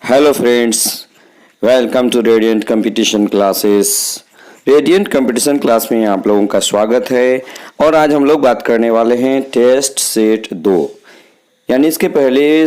Hello friends, welcome to radiant competition classes. Radiant competition class में आप लोगों का स्वागत है। और आज हम लोग बात करने वाले हैं टेस्ट सेट 2, यानी इसके पहले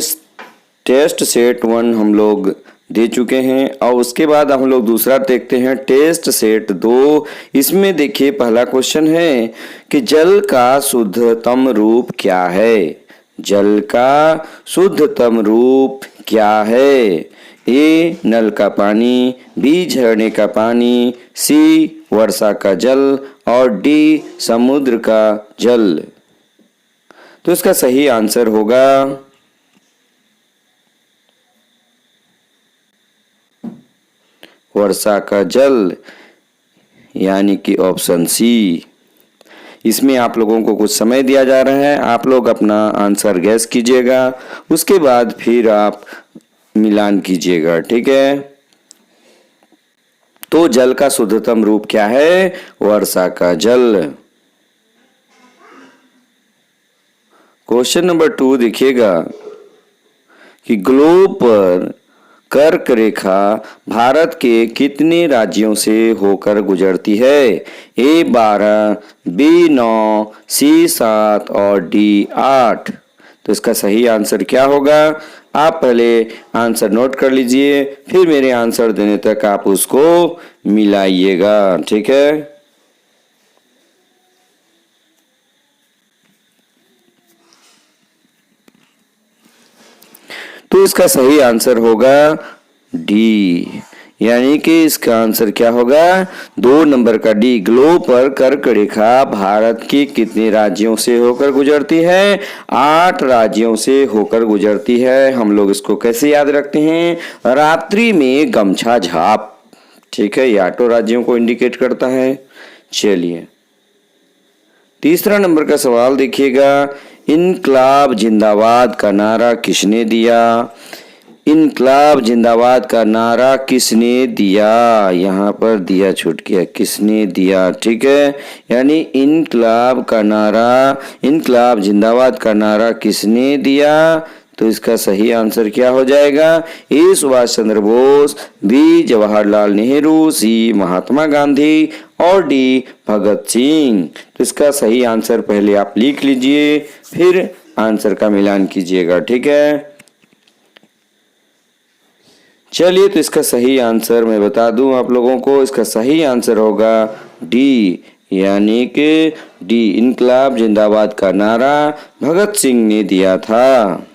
टेस्ट सेट 1 हम लोग दे चुके हैं और उसके बाद हम लोग दूसरा देखते हैं टेस्ट सेट 2। इसमें देखिए पहला क्वेश्चन है कि जल का शुद्धतम रूप क्या है। जल का शुद्धतम रूप क्या है। ए नल का पानी, बी झरने का पानी, सी वर्षा का जल और डी समुद्र का जल। तो इसका सही आंसर होगा वर्षा का जल, यानी कि ऑप्शन सी। इसमें आप लोगों को कुछ समय दिया जा रहा है, आप लोग अपना आंसर गैस कीजिएगा, उसके बाद फिर आप मिलान कीजिएगा, ठीक है। तो जल का शुद्धतम रूप क्या है? वर्षा का जल। क्वेश्चन नंबर 2 देखिएगा कि ग्लोब पर कर्क रेखा भारत के कितने राज्यों से होकर गुजरती है। ए 12, बी 9, सी 7 और डी 8। तो इसका सही आंसर क्या होगा? आप पहले आंसर नोट कर लीजिए, फिर मेरे आंसर देने तक आप उसको मिलाइएगा, ठीक है। तो इसका सही आंसर होगा डी, यानी कि इसका आंसर क्या होगा? 2 नंबर का डी। ग्लोब पर कर्क रेखा भारत के कितने राज्यों से होकर गुजरती है? 8 राज्यों से होकर गुजरती है। हम लोग इसको कैसे याद रखते हैं? रात्रि में गमछा झाप, ठीक है, ये 8 राज्यों को इंडिकेट करता है। चलिए तीसरा नंबर का सवाल देखिएगा। इनकलाब जिंदाबाद का नारा किसने दिया? इनकलाब जिंदाबाद का नारा किसने दिया? यहाँ पर दिया छूट गया, किसने दिया, ठीक है। यानी इनकलाब का नारा, इनकलाब जिंदाबाद का नारा किसने दिया? तो इसका सही आंसर क्या हो जाएगा? ए सुभाष चंद्र बोस, बी जवाहरलाल नेहरू, सी महात्मा गांधी और डी भगत सिंह। तो इसका सही आंसर पहले आप लिख लीजिए, फिर आंसर का मिलान कीजिएगा, ठीक है। चलिए तो इसका सही आंसर मैं बता दूं आप लोगों को, इसका सही आंसर होगा डी, यानी कि डी, इनकलाब जिंदाबाद का नारा भगत सिंह ने दिया था।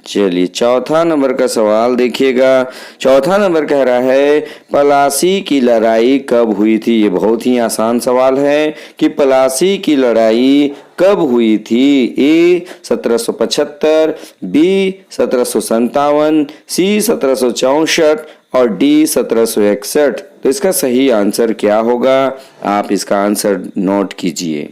चलिए चौथा नंबर का सवाल देखिएगा। चौथा नंबर कह रहा है पलासी की लड़ाई कब हुई थी। ये बहुत ही आसान सवाल है कि पलासी की लड़ाई कब हुई थी। ए 1775, बी 1757, सी 1764 और डी 1761। तो इसका सही आंसर क्या होगा? आप इसका आंसर नोट कीजिए।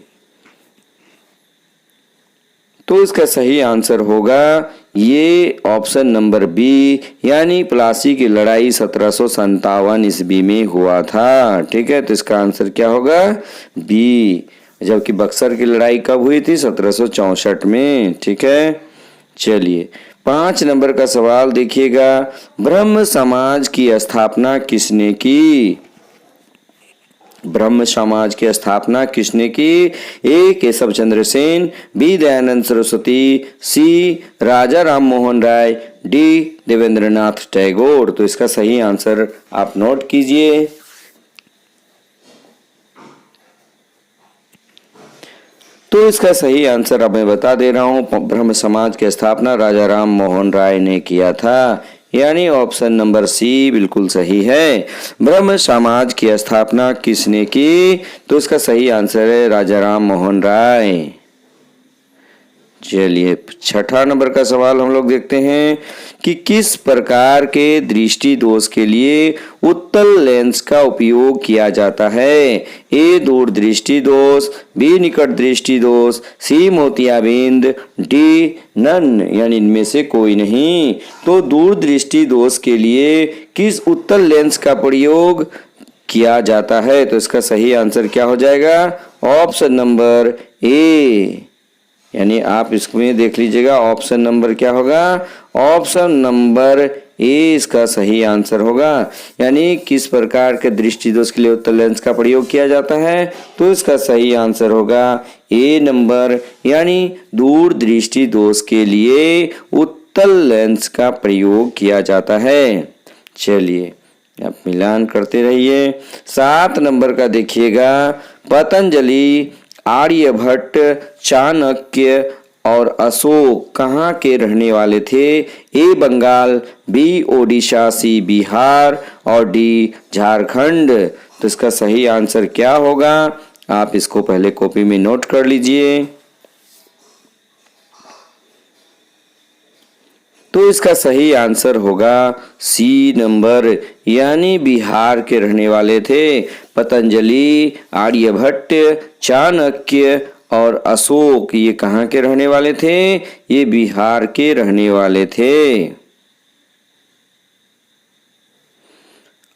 तो इसका सही आंसर होगा ये ऑप्शन नंबर बी, यानी प्लासी की लड़ाई 1757 ईस्वी में हुआ था, ठीक है। तो इसका आंसर क्या होगा? बी। जबकि बक्सर की लड़ाई कब हुई थी? 1764 में, ठीक है। चलिए 5 नंबर का सवाल देखिएगा। ब्रह्म समाज की स्थापना किसने की? ब्रह्म समाज की स्थापना किसने की? ए केशव चंद्र सेन, बी दयानंद सरस्वती, सी राजा राम मोहन राय, डी देवेंद्रनाथ टैगोर। तो इसका सही आंसर आप नोट कीजिए। तो इसका सही आंसर अब मैं बता दे रहा हूं, ब्रह्म समाज की स्थापना राजा राम मोहन राय ने किया था, यानी ऑप्शन नंबर सी बिल्कुल सही है। ब्रह्म समाज की स्थापना किसने की? तो इसका सही आंसर है राजा राम मोहन राय। चलिए छठा नंबर का सवाल हम लोग देखते हैं कि किस प्रकार के दृष्टि दोष के लिए उत्तल लेंस का उपयोग किया जाता है। ए दूर दृष्टि दोष, बी निकट दृष्टि दोष, सी मोतियाबिंद, डी नन, यानी इनमें से कोई नहीं। तो दूर दृष्टि दोष के लिए किस उत्तल लेंस का प्रयोग किया जाता है? तो इसका सही आंसर क्या हो जाएगा? ऑप्शन नंबर ए, यानी आप इसमें देख लीजिएगा ऑप्शन नंबर क्या होगा, ऑप्शन नंबर ए इसका सही आंसर होगा। यानी किस प्रकार के दृष्टि दोष के लिए उत्तल लेंस का प्रयोग किया जाता है, तो इसका सही आंसर होगा ए नंबर, यानी दूर दृष्टि दोष के लिए उत्तल लेंस का प्रयोग किया जाता है। चलिए आप मिलान करते रहिए। 7 नंबर का देखिएगा, पतंजलि, आर्यभट्ट, चाणक्य और अशोक कहाँ के रहने वाले थे? ए बंगाल, बी ओडिशा, सी बिहार और डी झारखंड। तो इसका सही आंसर क्या होगा, आप इसको पहले कॉपी में नोट कर लीजिए। तो इसका सही आंसर होगा सी नंबर, यानी बिहार के रहने वाले थे। पतंजलि, आर्यभट्ट, चाणक्य और अशोक ये कहाँ के रहने वाले थे? ये बिहार के रहने वाले थे।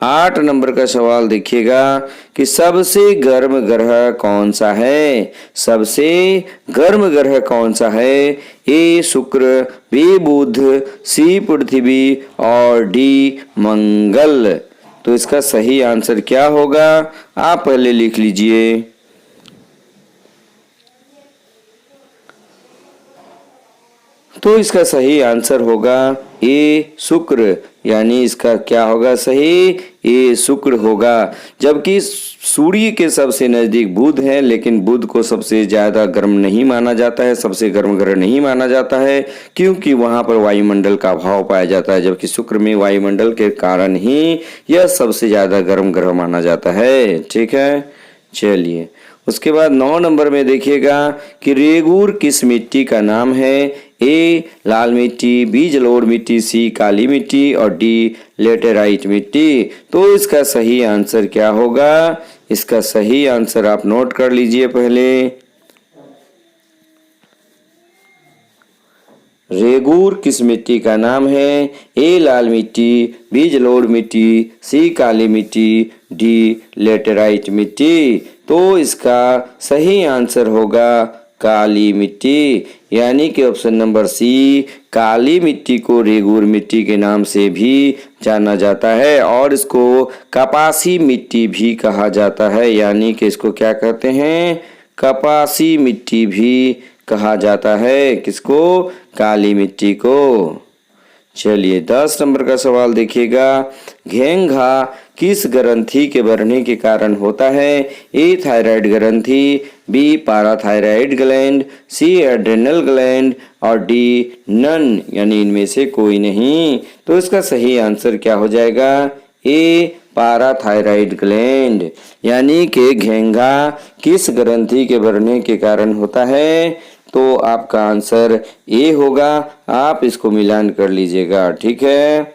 8 नंबर का सवाल देखिएगा कि सबसे गर्म ग्रह कौन सा है? सबसे गर्म ग्रह कौन सा है? ए शुक्र, बी बुध, सी पृथ्वी और डी मंगल। तो इसका सही आंसर क्या होगा, आप पहले लिख लीजिए। तो इसका सही आंसर होगा ए शुक्र, यानी इसका क्या होगा सही, ए शुक्र होगा। जबकि सूर्य के सबसे नजदीक बुध है, लेकिन बुध को सबसे ज्यादा गर्म नहीं माना जाता है, सबसे गर्म ग्रह नहीं माना जाता है, क्योंकि वहां पर वायुमंडल का अभाव पाया जाता है। जबकि शुक्र में वायुमंडल के कारण ही यह सबसे ज्यादा गर्म ग्रह माना जाता है। ठीक है, चलिए उसके बाद 9 नंबर में देखिएगा कि रेगूर किस मिट्टी का नाम है? ए लाल मिट्टी, बी जलोढ़ मिट्टी, सी काली मिट्टी और डी लेटेराइट मिट्टी। तो इसका सही आंसर क्या होगा, इसका सही आंसर आप नोट कर लीजिए पहले। रेगूर किस मिट्टी का नाम है? ए लाल मिट्टी, बी जलोढ़ मिट्टी, सी काली मिट्टी, डी लेटेराइट मिट्टी। तो इसका सही आंसर होगा काली मिट्टी, यानी कि ऑप्शन नंबर सी, काली मिट्टी को रेगूर मिट्टी के नाम से भी जाना जाता है और इसको कपासी मिट्टी भी कहा जाता है। यानी कि इसको क्या कहते हैं, कपासी मिट्टी भी कहा जाता है। किसको? काली मिट्टी को। चलिए 10 नंबर का सवाल देखिएगा, घेंघा किस ग्रंथि के बढ़ने के कारण होता है? ए थायराइड ग्रंथि, बी पाराथायराइड ग्लैंड, सी एड्रेनल ग्लैंड और डी नन, यानी इनमें से कोई नहीं। तो इसका सही आंसर क्या हो जाएगा, ए पाराथायराइड ग्लैंड। यानी कि घेंघा किस ग्रंथि के बढ़ने के कारण होता है? तो आपका आंसर ए होगा, आप इसको मिलान कर लीजिएगा। ठीक है,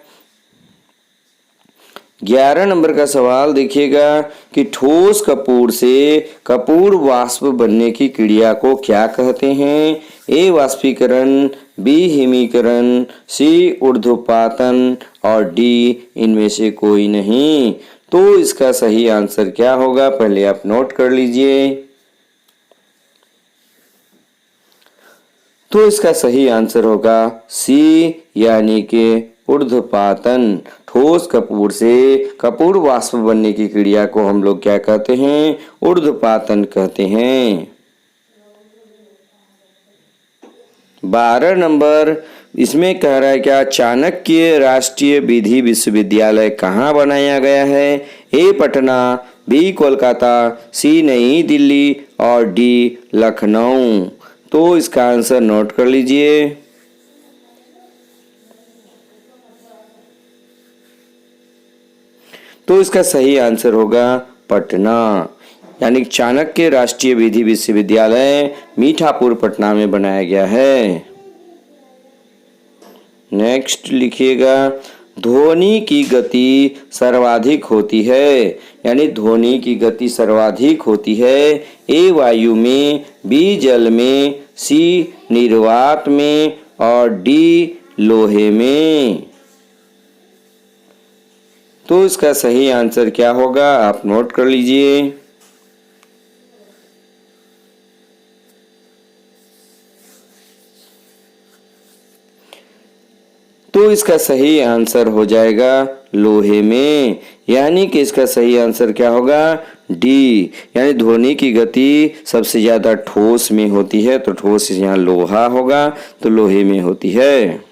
11 नंबर का सवाल देखिएगा कि ठोस कपूर से कपूर वाष्प बनने की क्रिया को क्या कहते हैं? ए वाष्पीकरण, बी हिमीकरण, सी ऊर्ध्वपातन और डी इनमें से कोई नहीं। तो इसका सही आंसर क्या होगा, पहले आप नोट कर लीजिए। तो इसका सही आंसर होगा सी, यानी कि ऊर्ध्वपातन। ठोस कपूर से कपूर वाष्प बनने की क्रिया को हम लोग क्या कहते हैं? ऊर्ध्वपातन कहते हैं। 12 नंबर इसमें कह रहा है क्या, चाणक्य राष्ट्रीय विधि विश्वविद्यालय कहाँ बनाया गया है? ए पटना, बी कोलकाता, सी नई दिल्ली और डी लखनऊ। तो इसका आंसर नोट कर लीजिए। तो इसका सही आंसर होगा पटना, यानी चाणक्य राष्ट्रीय विधि विश्वविद्यालय मीठापुर पटना में बनाया गया है। नेक्स्ट लिखिएगा, ध्वनि की गति सर्वाधिक होती है, यानी ध्वनि की गति सर्वाधिक होती है ए वायु में, बी जल में, सी निर्वात में और डी लोहे में। तो इसका सही आंसर क्या होगा, आप नोट कर लीजिए। तो इसका सही आंसर हो जाएगा लोहे में, यानी कि इसका सही आंसर क्या होगा डी, यानी ध्वनि की गति सबसे ज्यादा ठोस में होती है, तो ठोस यहाँ लोहा होगा, तो लोहे में होती है।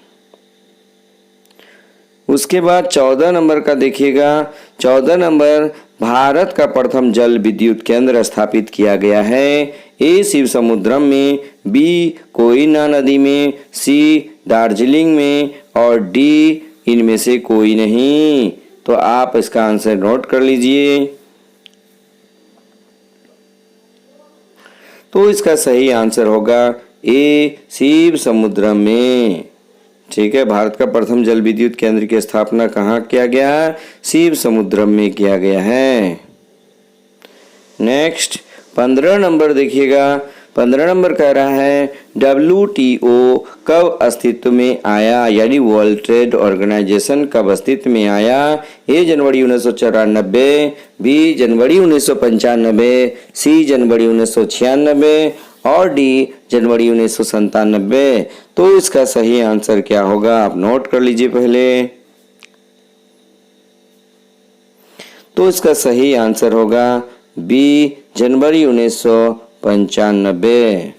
उसके बाद 14 नंबर का देखिएगा। 14 नंबर, भारत का प्रथम जल विद्युत केंद्र स्थापित किया गया है। ए शिव समुद्रम में, बी कोयना नदी में, सी दार्जिलिंग में और डी इनमें से कोई नहीं। तो आप इसका आंसर नोट कर लीजिए। तो इसका सही आंसर होगा ए शिव समुद्रम में। ठीक है, भारत का प्रथम जल विद्युत केंद्र की स्थापना कहाँ किया गया? शिव समुद्रम में किया गया है। नेक्स्ट 15 नंबर देखिएगा। 15 नंबर कह रहा है WTO कब अस्तित्व में आया, यानी वर्ल्ड ट्रेड ऑर्गेनाइजेशन कब अस्तित्व में आया? ए जनवरी 1994, बी जनवरी 1995, सी जनवरी 1996 और डी जनवरी 1997। तो इसका सही आंसर क्या होगा, आप नोट कर लीजिए पहले। तो इसका सही आंसर होगा बी जनवरी 1995।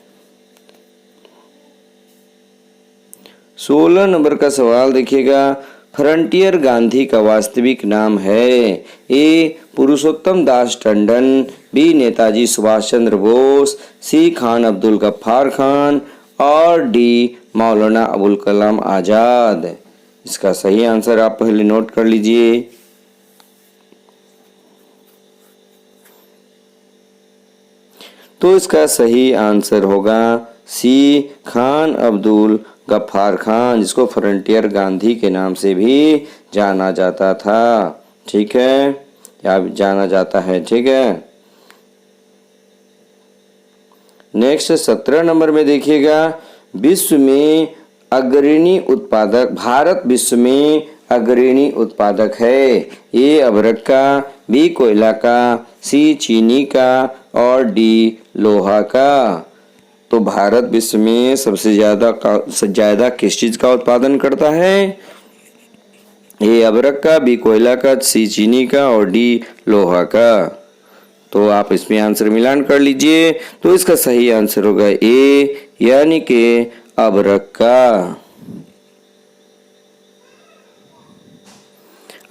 16 नंबर का सवाल देखिएगा। फ्रंटियर गांधी का वास्तविक नाम है? ए पुरुषोत्तम दास टंडन, बी नेताजी सुभाष चंद्र बोस, सी खान अब्दुल गफ्फार खान और डी मौलाना अबुल कलाम आजाद। इसका सही आंसर आप पहले नोट कर लीजिए। तो इसका सही आंसर होगा सी खान अब्दुल गफ्फार खान, जिसको फ्रंटियर गांधी के नाम से भी जाना जाता था। ठीक है, या जाना जाता है। ठीक है, नेक्स्ट 17 नंबर में देखिएगा। विश्व में अग्रणी उत्पादक, भारत विश्व में अग्रणी उत्पादक है। ए अभ्रक का, बी कोयला का, सी चीनी का और डी लोहा का। तो भारत विश्व में सबसे ज्यादा किस चीज का उत्पादन करता है? ए अभ्रक का, बी कोयला का, सी चीनी का और डी लोहा का। तो आप इसमें आंसर मिलान कर लीजिए। तो इसका सही आंसर होगा ए, यानी कि अभ्रक का।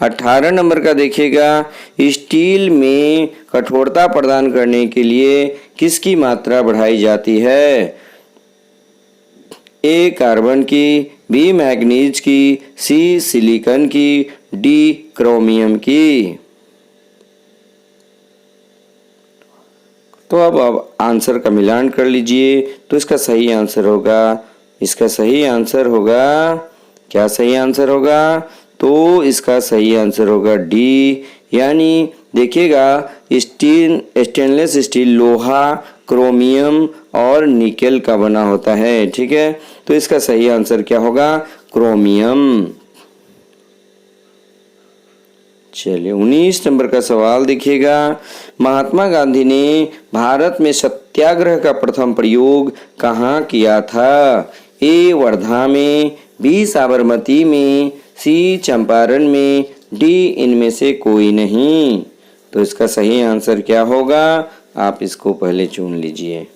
18 नंबर का देखिएगा। स्टील में कठोरता प्रदान करने के लिए किसकी मात्रा बढ़ाई जाती है? ए कार्बन की, बी मैग्नीज की, सी सिलिकॉन की, डी क्रोमियम की। तो अब आंसर का मिलान कर लीजिए। तो इसका सही आंसर होगा, इसका सही आंसर होगा, क्या सही आंसर होगा? तो इसका सही आंसर होगा डी, यानी देखिएगा स्टेनलेस स्टील लोहा, क्रोमियम और निकेल का बना होता है। ठीक है, तो इसका सही आंसर क्या होगा? क्रोमियम। चलिए 19 नंबर का सवाल देखिएगा। महात्मा गांधी ने भारत में सत्याग्रह का प्रथम प्रयोग कहाँ किया था? ए वर्धा में, बी साबरमती में, सी चंपारण में, डी इनमें से कोई नहीं। तो इसका सही आंसर क्या होगा, आप इसको पहले चुन लीजिए।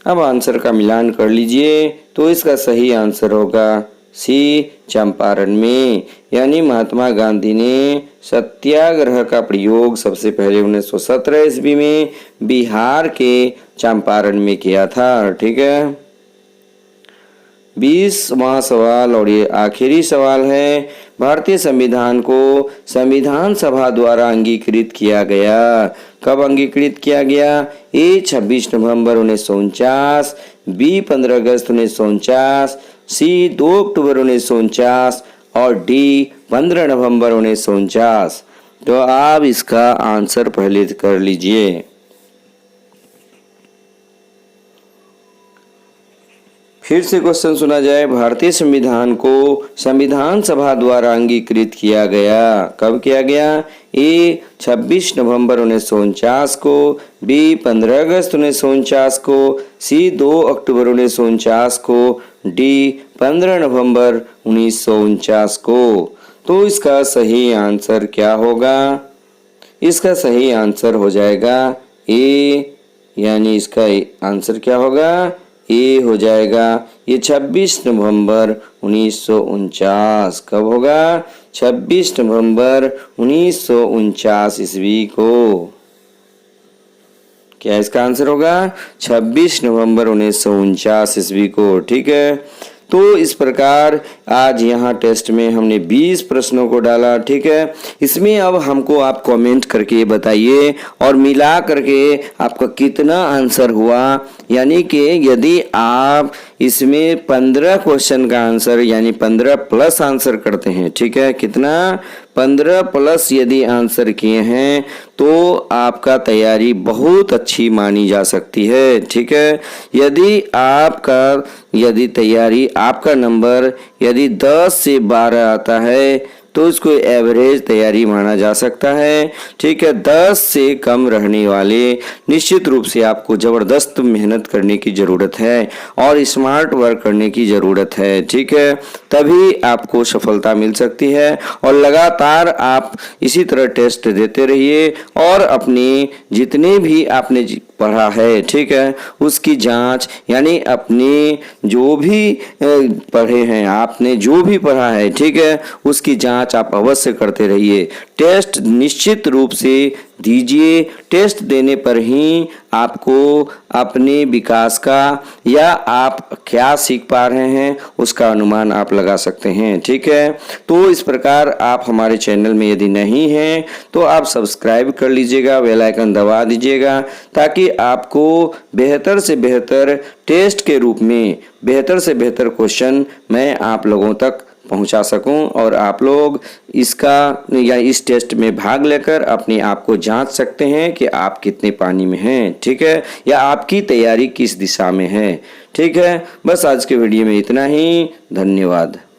अब आंसर का मिलान कर लीजिए। तो इसका सही आंसर होगा सी चंपारण में, यानी महात्मा गांधी ने सत्याग्रह का प्रयोग सबसे पहले 1917 ईस्वी में बिहार के चंपारण में किया था। ठीक है, 20वां सवाल और ये आखिरी सवाल है। भारतीय संविधान को संविधान सभा द्वारा अंगीकृत किया गया। कब अंगीकृत किया गया? ए 26 नवंबर 1949, बी 15 अगस्त 1949, सी 2 अक्टूबर 1949 और डी 15 नवंबर 1949। तो आप इसका आंसर पहले कर लीजिए। फिर से क्वेश्चन सुना जाए। भारतीय संविधान को संविधान सभा द्वारा अंगीकृत किया गया। कब किया गया? ए 26 नवंबर 1949 को, बी 15 अगस्त 1949 को, सी 2 अक्टूबर 1949 को डी 15 नवंबर 1949 को। तो इसका सही आंसर क्या होगा? इसका सही आंसर हो जाएगा ए, यानी इसका आंसर क्या होगा? ए हो जाएगा। ये 26 नवंबर 1949 कब होगा? 26 नवंबर 1949 ईस्वी को। क्या इसका आंसर होगा? 26 नवंबर 1949 ईस्वी को। ठीक है, तो इस प्रकार आज यहाँ टेस्ट में हमने 20 प्रश्नों को डाला। ठीक है, इसमें अब हमको आप कमेंट करके बताइए और मिला करके आपका कितना आंसर हुआ। यानी कि यदि आप इसमें 15 क्वेश्चन का आंसर यानी 15 प्लस आंसर करते हैं, ठीक है, कितना? 15 प्लस यदि आंसर किए हैं तो आपका तैयारी बहुत अच्छी मानी जा सकती है। ठीक है, यदि तैयारी आपका नंबर यदि 10 से 12 आता है तो इसको एवरेज तैयारी माना जा सकता है। ठीक है, 10 से कम रहने वाले निश्चित रूप से आपको जबरदस्त मेहनत करने की ज़रूरत है और स्मार्ट वर्क करने की ज़रूरत है। ठीक है, तभी आपको सफलता मिल सकती है और लगातार आप इसी तरह टेस्ट देते रहिए और अपने जितने भी आपने पढ़ा है, ठीक है, उसकी जांच यानी अपने जो भी पढ़े हैं, आपने जो भी पढ़ा है, ठीक है, उसकी जांच आप अवश्य करते रहिए। टेस्ट निश्चित रूप से दीजिए। टेस्ट देने पर ही आपको अपने विकास का या आप क्या सीख पा रहे हैं उसका अनुमान आप लगा सकते हैं। ठीक है, तो इस प्रकार आप हमारे चैनल में यदि नहीं हैं तो आप सब्सक्राइब कर लीजिएगा, बेल आइकन दबा दीजिएगा ताकि आपको बेहतर से बेहतर टेस्ट के रूप में बेहतर से बेहतर क्वेश्चन मैं आप लोगों तक पहुंचा सकूं और आप लोग इसका या इस टेस्ट में भाग लेकर अपने आप को जांच सकते हैं कि आप कितने पानी में हैं। ठीक है, या आपकी तैयारी किस दिशा में है। ठीक है, बस आज के वीडियो में इतना ही। धन्यवाद।